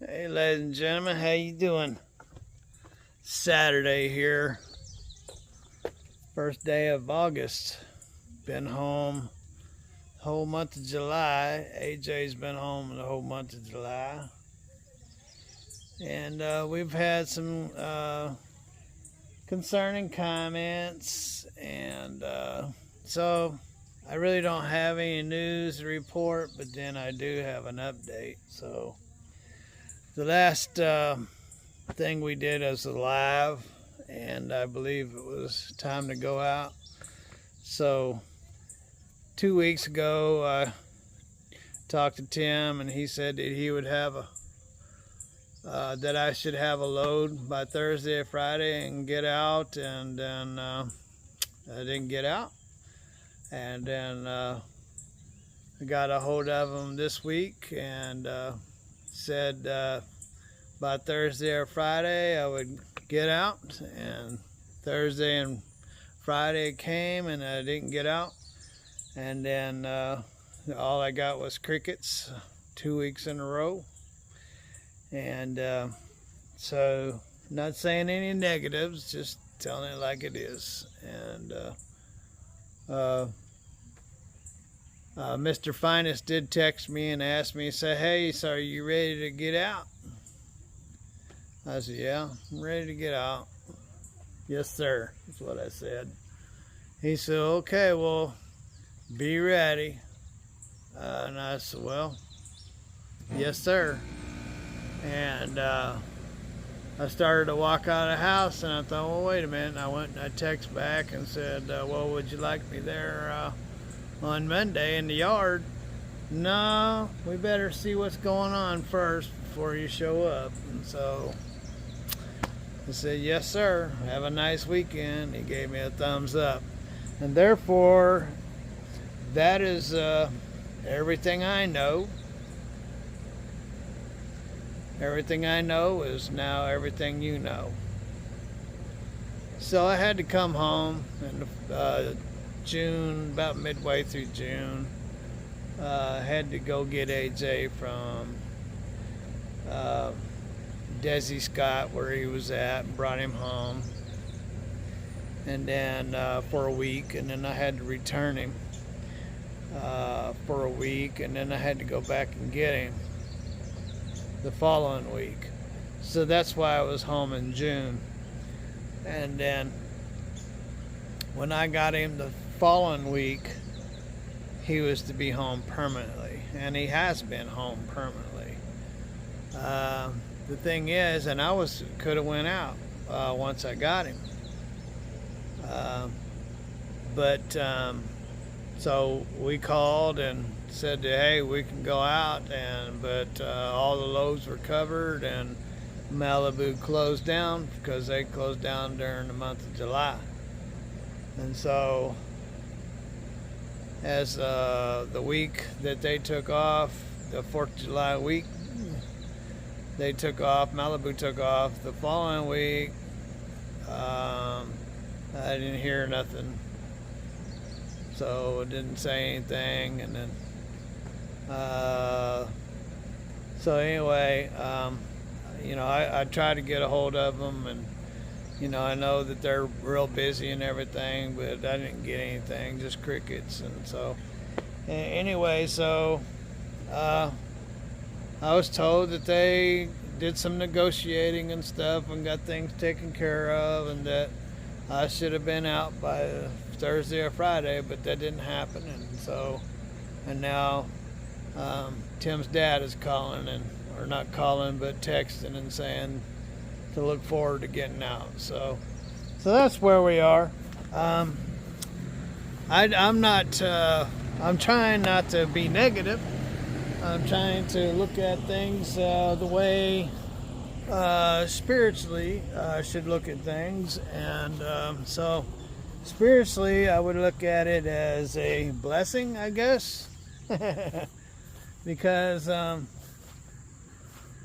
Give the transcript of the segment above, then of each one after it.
Hey, ladies and gentlemen, how you doing? Saturday here, first day of August. Been home the whole month of July. AJ's been home the whole month of July. And we've had some concerning comments, and so I really don't have any news to report, but then I do have an update. So the last thing we did was a live, and I believe it was time to go out. So 2 weeks ago, I talked to Tim, and he said that he would have that I should have a load by Thursday or Friday and get out, and then I didn't get out. And then I got a hold of him this week and said by Thursday or Friday I would get out, and Thursday and Friday came and I didn't get out, and then all I got was crickets 2 weeks in a row. And so not saying any negatives, just telling it like it is. And Mr. Finest did text me and ask me, say, hey, so are you ready to get out? I said, yeah, I'm ready to get out. Yes, sir, that's what I said. He said, okay, well, be ready. And I said, well, yes, sir. And I started to walk out of the house, and I thought, well, wait a minute. And I went and I texted back and said, well, would you like me there on Monday in the yard? No, we better see what's going on first before you show up. And so I said, yes, sir. Have a nice weekend. He gave me a thumbs up. And therefore, that is everything I know. Everything I know is now everything you know. So I had to come home in June, about midway through June. Had to go get AJ from Desi Scott, where he was at, and brought him home. And then for a week, and then I had to return him for a week, and then I had to go back and get him the following week. So that's why I was home in June. And then when I got him the following week, he was to be home permanently, and he has been home permanently. The thing is, and I could have went out once I got him, so we called and said, hey, we can go out, but all the loads were covered, and Malibu closed down because they closed down during the month of July. And so as the week that they took off, the 4th of July week, they took off, Malibu took off. The following week, I didn't hear nothing, so I didn't say anything. And then so anyway, I tried to get a hold of them, and I know that they're real busy and everything, but I didn't get anything, just crickets. And so anyway, so I was told that they did some negotiating and stuff and got things taken care of, and that I should have been out by Thursday or Friday, but that didn't happen. And now Tim's dad is calling, or not calling, but texting and saying to look forward to getting out. So that's where we are. I'm trying not to be negative. I'm trying to look at things the way spiritually I should look at things. And so spiritually, I would look at it as a blessing, I guess. Because I'm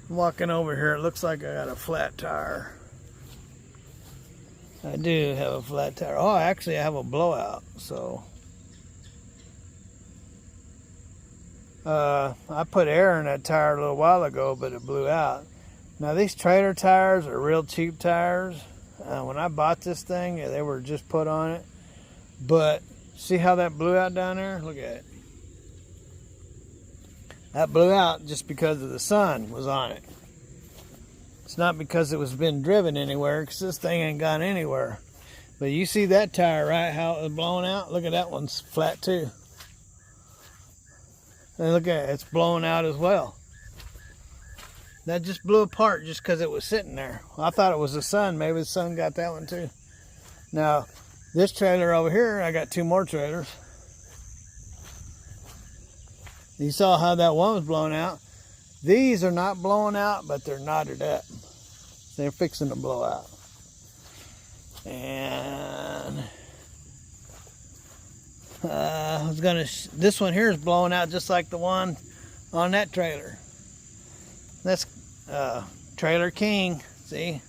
walking over here, it looks like I got a flat tire. I do have a flat tire. Oh, actually I have a blowout. So I put air in that tire a little while ago, but it blew out. Now these trailer tires are real cheap tires. When I bought this thing, they were just put on it. But see how that blew out down there? Look at it. That blew out just because of the sun was on it. It's not because it was been driven anywhere, because this thing ain't gone anywhere. But you see that tire, right, how it was blown out? Look at that one's flat too. And look at it, it's blown out as well. That just blew apart just because it was sitting there. I thought it was the sun. Maybe the sun got that one too. Now, this trailer over here, I got two more trailers. You saw how that one was blown out. These are not blown out, but they're knotted up. They're fixing to blow out. And this one here is blowing out just like the one on that trailer. That's Trailer King. See?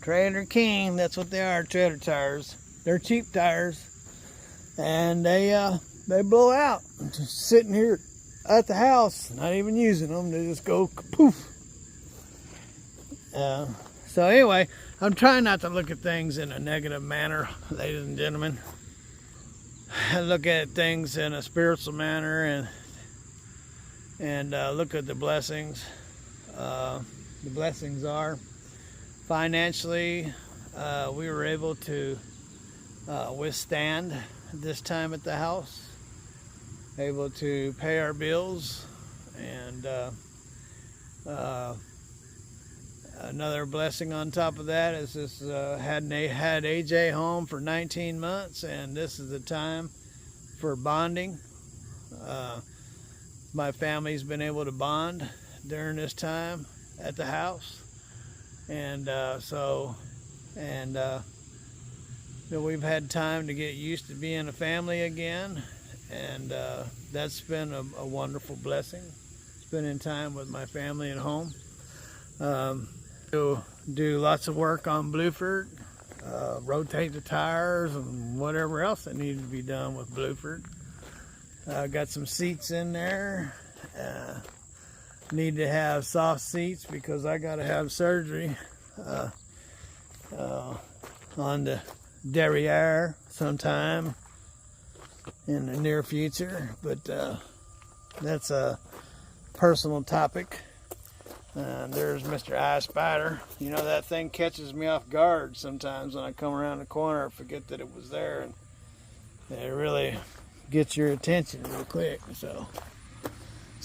Trailer King, that's what they are, trailer tires. They're cheap tires. And they blow out. Just sitting here at the house, not even using them, they just go poof. So anyway, I'm trying not to look at things in a negative manner, ladies and gentlemen. I look at things in a spiritual manner and look at the blessings. The blessings are financially, we were able to withstand this time at the house. Able to pay our bills, and another blessing on top of that is this had AJ home for 19 months, and this is the time for bonding. My family's been able to bond during this time at the house, and we've had time to get used to being a family again. And that's been a wonderful blessing, spending time with my family at home. Do lots of work on Blueford, rotate the tires and whatever else that needed to be done with Blueford. Got some seats in there. Need to have soft seats because I got to have surgery on the derriere sometime in the near future, but that's a personal topic. There's Mr. I Spider. You know, that thing catches me off guard sometimes when I come around the corner. I forget that it was there, and it really gets your attention real quick. So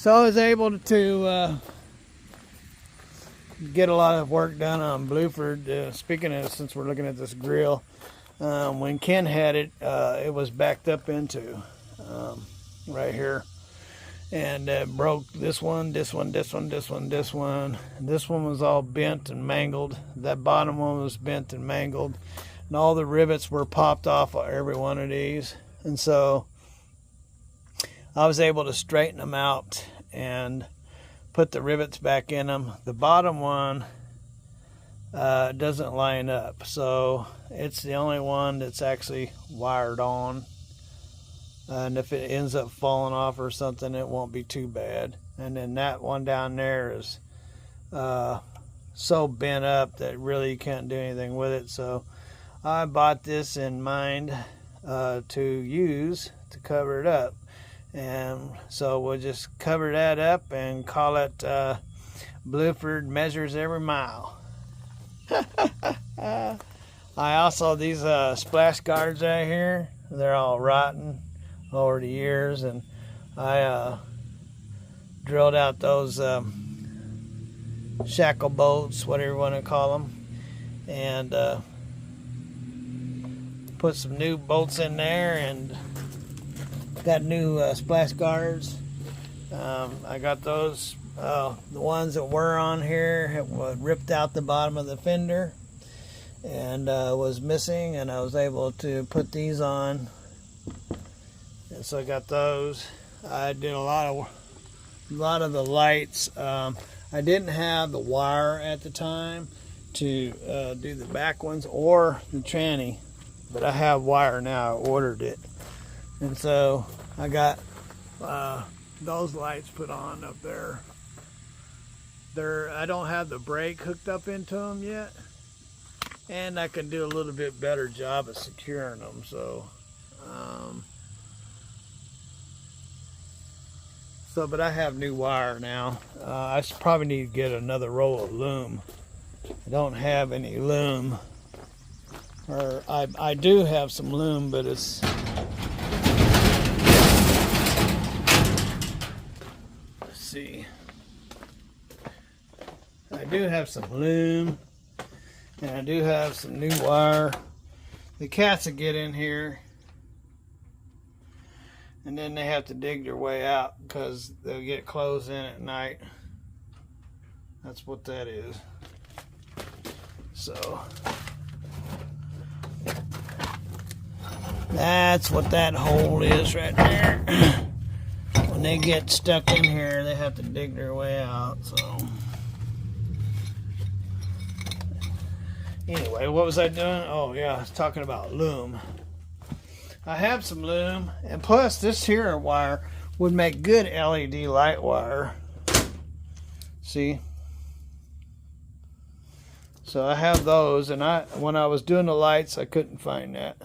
I was able to get a lot of work done on Blueford. Speaking of, since we're looking at this grill, when Ken had it, it was backed up into right here, and broke this one. This one was all bent and mangled. That bottom one was bent and mangled, and all the rivets were popped off of every one of these. And so I was able to straighten them out and put the rivets back in them. The bottom one doesn't line up, so it's the only one that's actually wired on, and if it ends up falling off or something, it won't be too bad. And then that one down there is so bent up that really you can't do anything with it. So I bought this in mind to use to cover it up, And so we'll just cover that up and call it Blueford measures every mile. I also, these splash guards out here, they're all rotten over the years, and I drilled out those shackle bolts, whatever you want to call them, and put some new bolts in there, and got new splash guards. I got those, the ones that were on here ripped out the bottom of the fender and was missing, and I was able to put these on, and so I got those. I did a lot of the lights. I didn't have the wire at the time to do the back ones or the tranny, but I have wire now. I ordered it, and so I got those lights put on up there. I don't have the brake hooked up into them yet, and I can do a little bit better job of securing them. So, but I have new wire now. I probably need to get another roll of loom. I don't have any loom, or I do have some loom, but it's, let's see. I do have some loom, and I do have some new wire. The cats will get in here, and then they have to dig their way out because they'll get closed in at night. That's what that is. So that's what that hole is right there. When they get stuck in here, they have to dig their way out. So anyway, what was I doing? Oh yeah, I was talking about loom. I have some loom, and plus this here wire would make good LED light wire. See? So I have those, and when I was doing the lights, I couldn't find that.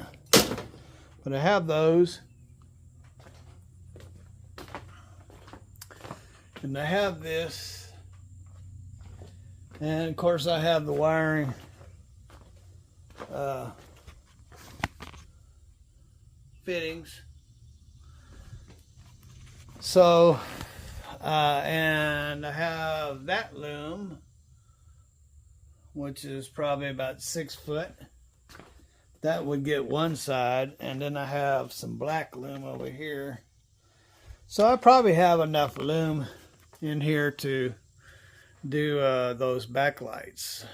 But I have those. And I have this. And of course I have the wiring fittings. So, and I have that loom, which is probably about 6 foot. That would get one side, and then I have some black loom over here. So I probably have enough loom in here to do those backlights.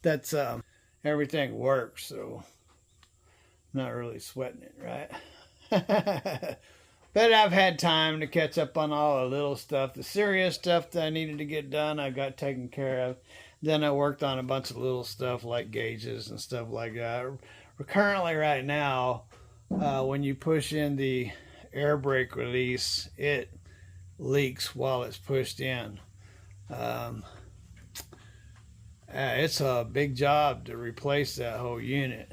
That's everything works, so I'm not really sweating it, right? But I've had time to catch up on all the little stuff. The serious stuff that I needed to get done, I got taken care of. Then I worked on a bunch of little stuff like gauges and stuff like that. Currently, right now, when you push in the air brake release, it leaks while it's pushed in. It's a big job to replace that whole unit.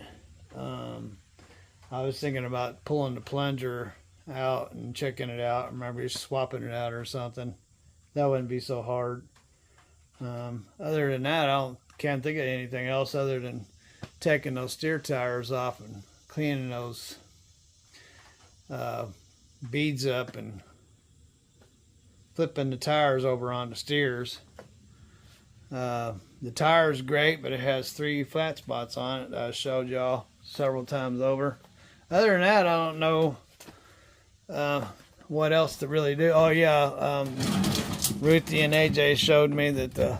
I was thinking about pulling the plunger out and checking it out, or maybe swapping it out or something. That wouldn't be so hard. Other than that, can't think of anything else other than taking those steer tires off and cleaning those beads up and flipping the tires over on the steers. The tire is great, but it has 3 flat spots on it that I showed y'all several times over. Other than that, I don't know what else to really do. Oh yeah, Ruthie and AJ showed me that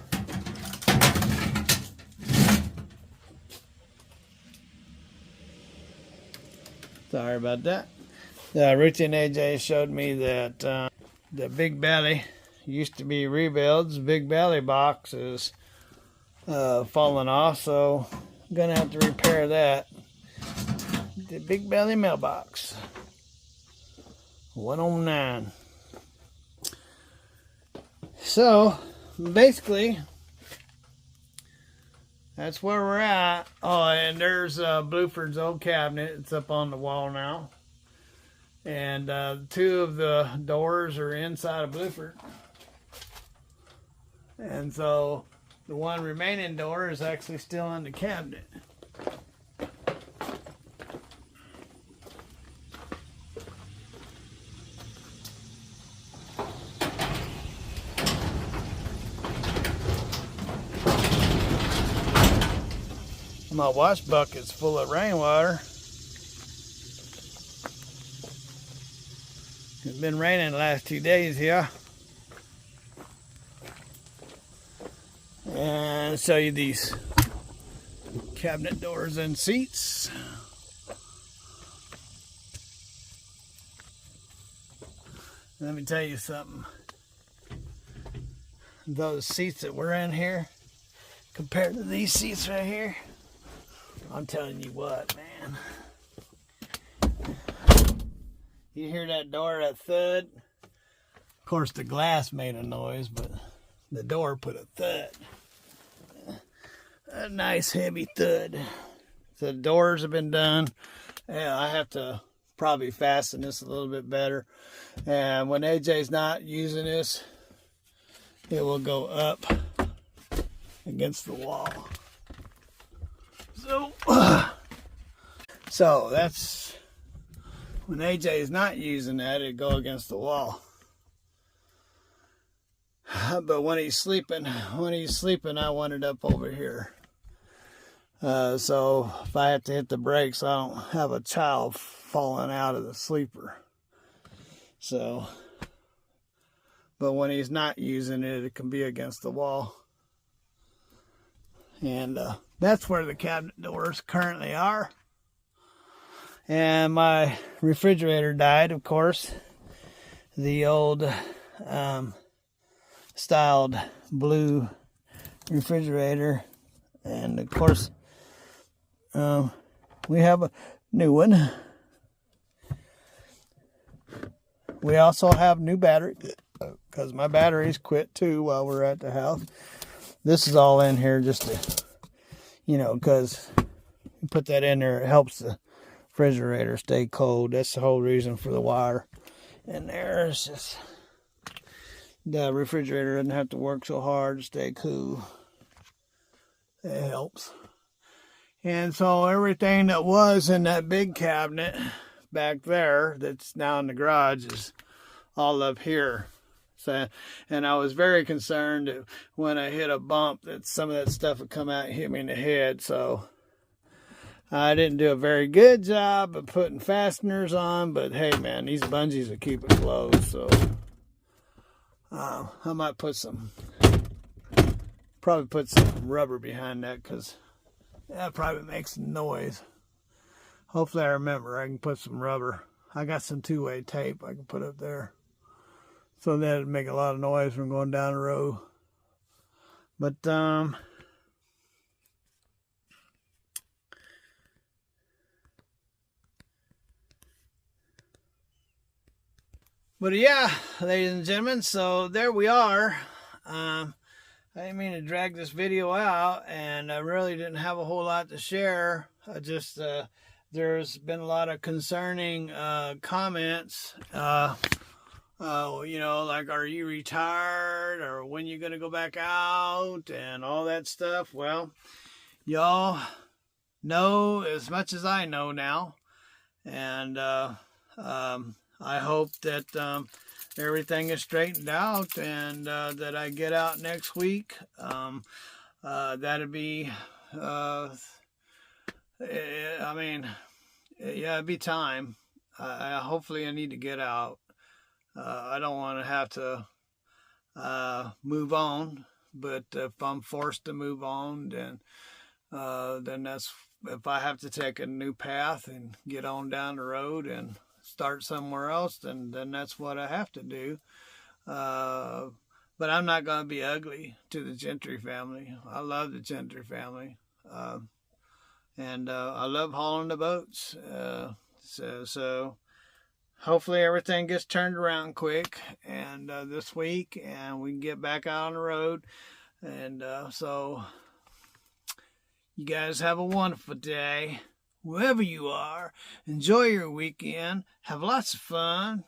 sorry about that. Ruthie and AJ showed me that the big belly used to be rebuilds. Big belly box is falling off, so I'm gonna have to repair that. The big belly mailbox 109. So basically that's where we're at. Oh, and there's Blueford's old cabinet. It's up on the wall now. And 2 of the doors are inside of Blueford. And so the one remaining door is actually still in the cabinet. My wash bucket's full of rainwater. It's been raining the last 2 days here. And show you these cabinet doors and seats. Let me tell you something. Those seats that were in here compared to these seats right here, I'm telling you what, man. You hear that door, that thud? Of course, the glass made a noise, but the door put a thud. A nice heavy thud. So the doors have been done. Yeah, I have to probably fasten this a little bit better. And when AJ's not using this, it will go up against the wall. So that's when AJ is not using that, it go against the wall. But when he's sleeping, I want it up over here. So if I have to hit the brakes, I don't have a child falling out of the sleeper. So, but when he's not using it, it can be against the wall. And that's where the cabinet doors currently are. And my refrigerator died, of course. The old styled blue refrigerator. And of course, we have a new one. We also have new battery, because my batteries quit too while we're at the house. This is all in here just to, you know, because you put that in there, it helps the refrigerator stay cold. That's the whole reason for the wire in there. It's just the refrigerator doesn't have to work so hard to stay cool. It helps. And so everything that was in that big cabinet back there that's now in the garage is all up here. So, and I was very concerned that when I hit a bump that some of that stuff would come out and hit me in the head. So I didn't do a very good job of putting fasteners on, but hey man, these bungees will keep it closed. So I might probably put some rubber behind that, because that probably makes noise. Hopefully I remember I can put some rubber. I got some 2-way tape I can put up there, so that it'd make a lot of noise from going down the road. But yeah, ladies and gentlemen, so there we are. I didn't mean to drag this video out, and I really didn't have a whole lot to share. I just there's been a lot of concerning comments. You know, like, are you retired, or when you gonna go back out, and all that stuff. Well, y'all know as much as I know now, and I hope that everything is straightened out, and that I get out next week. That'd be, I mean, yeah, it'd be time. Hopefully I need to get out. I don't want to have to move on, but if I'm forced to move on, then that's, if I have to take a new path and get on down the road and start somewhere else, then that's what I have to do. But I'm not going to be ugly to the Gentry family. I love the Gentry family. And I love hauling the boats. So hopefully everything gets turned around quick, and this week, and we can get back out on the road. And so You guys have a wonderful day. Wherever you are, enjoy your weekend. Have lots of fun.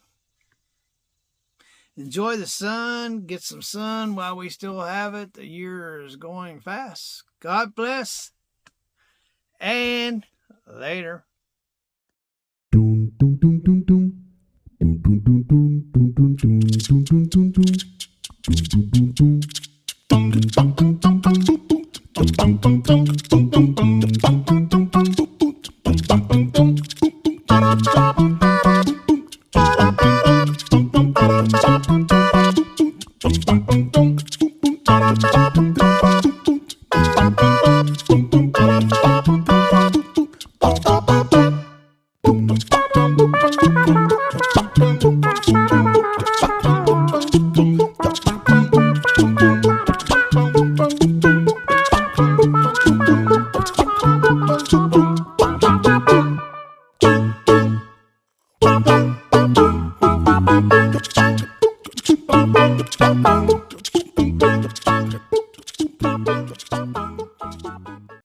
Enjoy the sun. Get some sun while we still have it. The year is going fast. God bless. And later. Bum, bum, bum, bum.